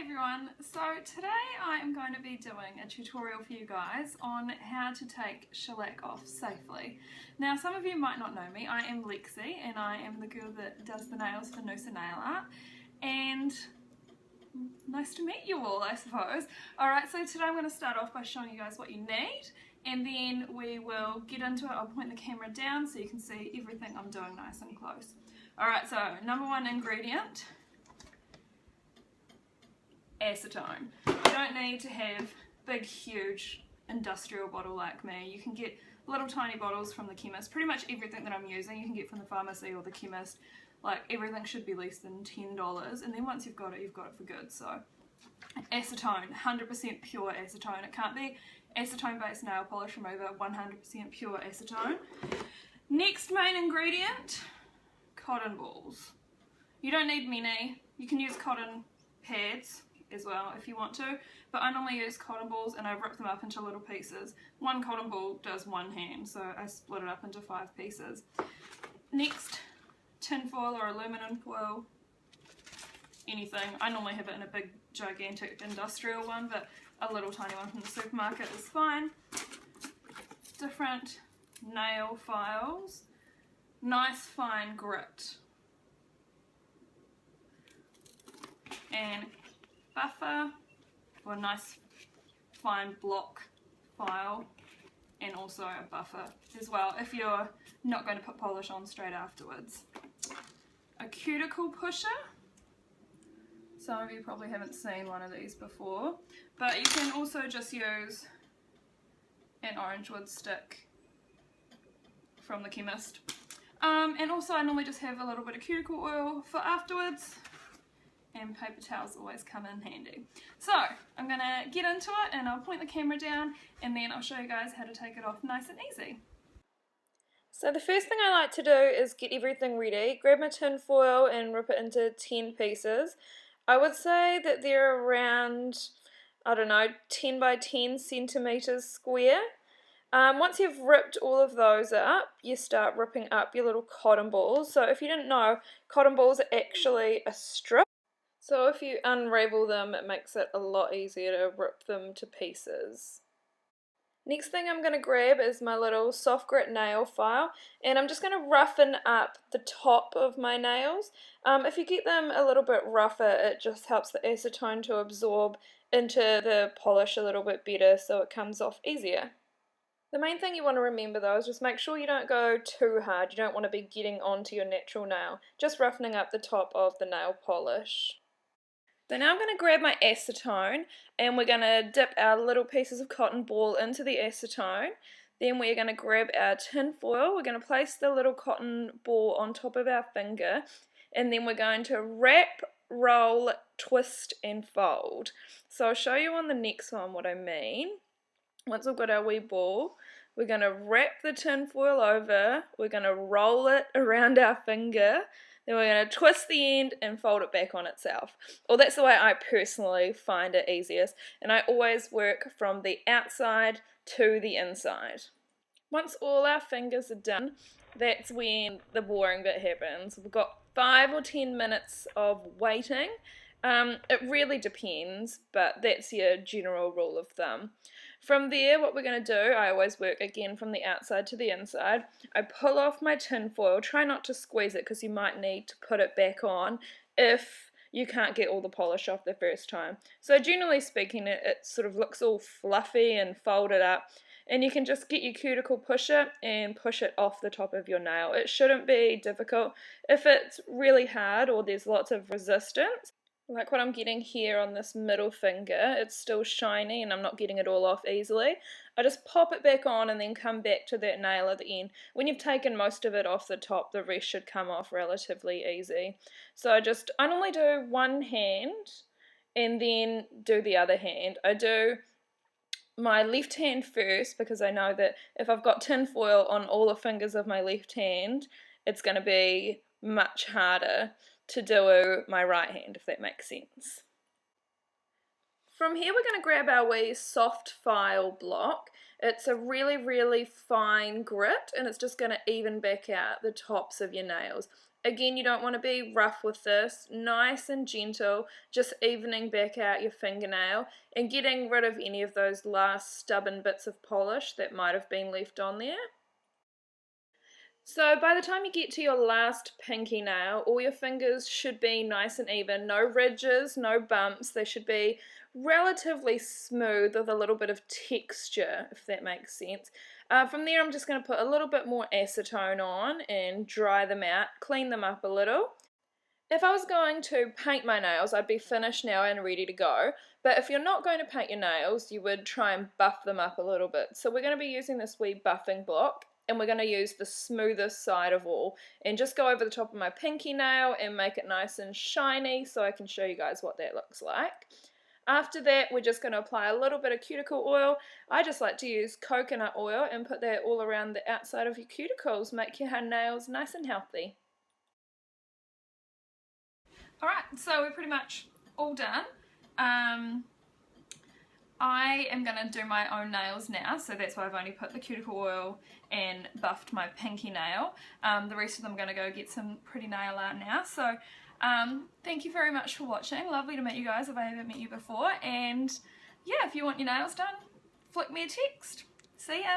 everyone, so today I am going to be doing a tutorial for you guys on how to take shellac off safely. Now some of you might not know me, I am Lexi and I am the girl that does the nails for Noosa Nail Art, and nice to meet you all, I suppose. Alright, so today I'm going to start off by showing you guys what you need, and then we will get into it. I'll point the camera down so you can see everything I'm doing nice and close. Alright, so number one ingredient, acetone. You don't need to have big huge industrial bottle like me. You can get little tiny bottles from the chemist. Pretty much everything that I'm using you can get from the pharmacy or the chemist. Like everything should be less than $10, and then once you've got it for good. So acetone, 100% pure acetone. It can't be acetone based nail polish remover, 100% pure acetone. Next main ingredient, cotton balls. You don't need many. You can use cotton pads as well if you want to, but I normally use cotton balls and I rip them up into little pieces. One cotton ball does one hand, so I split it up into 5 pieces. Next, tin foil or aluminum foil, anything. I normally have it in a big gigantic industrial one, but a little tiny one from the supermarket is fine. Different nail files, nice fine grit, and buffer, or a nice fine block file, and also a buffer as well if you're not going to put polish on straight afterwards. A cuticle pusher. Some of you probably haven't seen one of these before, but you can also just use an orange wood stick from the chemist. And also I normally just have a little bit of cuticle oil for afterwards, and paper towels always come in handy. So I'm going to get into it and I'll point the camera down and then I'll show you guys how to take it off nice and easy. So the first thing I like to do is get everything ready, grab my tin foil and rip it into 10 pieces. I would say that they're around, I don't know, 10 by 10 centimeters square. Once you've ripped all of those up, you start ripping up your little cotton balls. So if you didn't know, cotton balls are actually a strip. So if you unravel them, it makes it a lot easier to rip them to pieces. Next thing I'm going to grab is my little soft grit nail file, and I'm just going to roughen up the top of my nails. If you get them a little bit rougher, it just helps the acetone to absorb into the polish a little bit better so it comes off easier. The main thing you want to remember though is just make sure you don't go too hard. You don't want to be getting onto your natural nail, just roughening up the top of the nail polish. So now I'm going to grab my acetone and we're going to dip our little pieces of cotton ball into the acetone. Then we're going to grab our tin foil, we're going to place the little cotton ball on top of our finger, and then we're going to wrap, roll, twist and fold. So I'll show you on the next one what I mean. Once we've got our wee ball, we're going to wrap the tin foil over, we're going to roll it around our finger, then we're going to twist the end and fold it back on itself. Well, that's the way I personally find it easiest, and I always work from the outside to the inside. Once all our fingers are done, that's when the boring bit happens. We've got 5 or 10 minutes of waiting. It really depends, but that's your general rule of thumb. From there, what we're going to do, I always work again from the outside to the inside. I pull off my tin foil, try not to squeeze it because you might need to put it back on if you can't get all the polish off the first time. So generally speaking, it sort of looks all fluffy and folded up, and you can just get your cuticle pusher and push it off the top of your nail. It shouldn't be difficult. If it's really hard or there's lots of resistance, like what I'm getting here on this middle finger, it's still shiny and I'm not getting it all off easily, I just pop it back on and then come back to that nail at the end. When you've taken most of it off the top, the rest should come off relatively easy. So I normally do one hand and then do the other hand. I do my left hand first because I know that if I've got tin foil on all the fingers of my left hand, it's going to be much harder to do my right hand, if that makes sense. From here we're going to grab our wee soft file block. It's a really fine grit and it's just going to even back out the tops of your nails. Again, you don't want to be rough with this, nice and gentle, just evening back out your fingernail and getting rid of any of those last stubborn bits of polish that might have been left on there. So by the time you get to your last pinky nail, all your fingers should be nice and even, no ridges, no bumps, they should be relatively smooth with a little bit of texture, if that makes sense. From there I'm just going to put a little bit more acetone on and dry them out, clean them up a little. If I was going to paint my nails, I'd be finished now and ready to go. But if you're not going to paint your nails, you would try and buff them up a little bit. So we're going to be using this wee buffing block, and we're going to use the smoothest side of all and just go over the top of my pinky nail and make it nice and shiny so I can show you guys what that looks like. After that, we're just going to apply a little bit of cuticle oil. I just like to use coconut oil and put that all around the outside of your cuticles, make your nails nice and healthy. Alright, so we're pretty much all done. I am going to do my own nails now, so that's why I've only put the cuticle oil and buffed my pinky nail. The rest of them I'm going to go get some pretty nail art now. So thank you very much for watching. Lovely to meet you guys if I haven't met you before. And yeah, if you want your nails done, flick me a text. See ya!